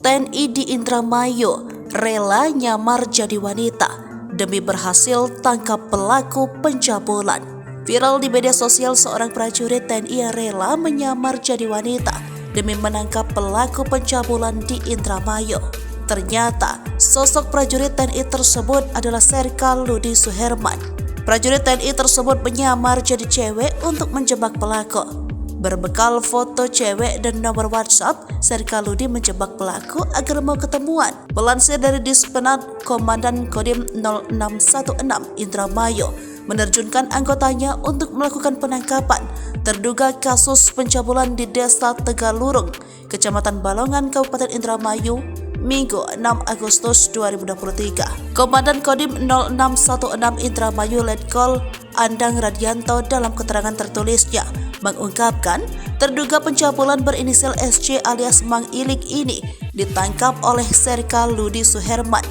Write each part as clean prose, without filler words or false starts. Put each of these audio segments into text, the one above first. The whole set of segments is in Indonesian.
TNI di Indramayu rela nyamar jadi wanita demi berhasil tangkap pelaku pencabulan. Viral di media sosial seorang prajurit TNI yang rela menyamar jadi wanita demi menangkap pelaku pencabulan di Indramayu. Ternyata sosok prajurit TNI tersebut adalah Serka Ludi Suherman. Prajurit TNI tersebut menyamar jadi cewek untuk menjebak pelaku. Berbekal foto cewek dan nomor WhatsApp, Serka Ludi menjebak pelaku agar mau ketemuan. Melansir dari Dispenat, Komandan Kodim 0616 Indramayu menerjunkan anggotanya untuk melakukan penangkapan terduga kasus pencabulan di Desa Tegalurung, Kecamatan Balongan, Kabupaten Indramayu, Minggu 6 Agustus 2023. Komandan Kodim 0616 Indramayu Letkol Andang Radianto dalam keterangan tertulisnya mengungkapkan terduga pencabulan berinisial SC alias Mang Ilik ini ditangkap oleh Serka Ludi Suherman.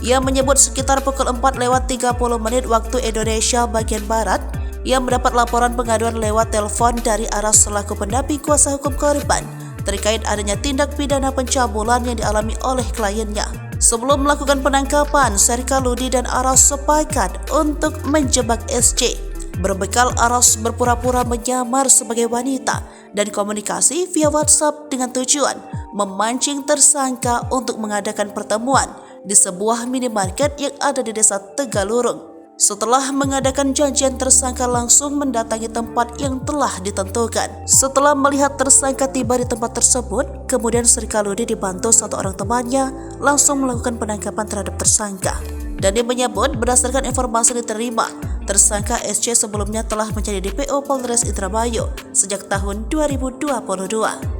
Ia menyebut sekitar pukul 4:30 waktu Indonesia bagian Barat, ia mendapat laporan pengaduan lewat telepon dari Aras selaku pendamping kuasa hukum korban terkait adanya tindak pidana pencabulan yang dialami oleh kliennya. Sebelum melakukan penangkapan, Serka Ludi dan Aras sepakat untuk menjebak SC. Berbekal Aras berpura-pura menyamar sebagai wanita dan komunikasi via WhatsApp dengan tujuan memancing tersangka untuk mengadakan pertemuan di sebuah minimarket yang ada di Desa Tegalurung. Setelah mengadakan janjian, tersangka langsung mendatangi tempat yang telah ditentukan. Setelah melihat tersangka tiba di tempat tersebut, kemudian Serka Ludi dibantu satu orang temannya langsung melakukan penangkapan terhadap tersangka. Dani menyebut berdasarkan informasi diterima, tersangka SC sebelumnya telah menjadi DPO Polres Indramayu sejak tahun 2022.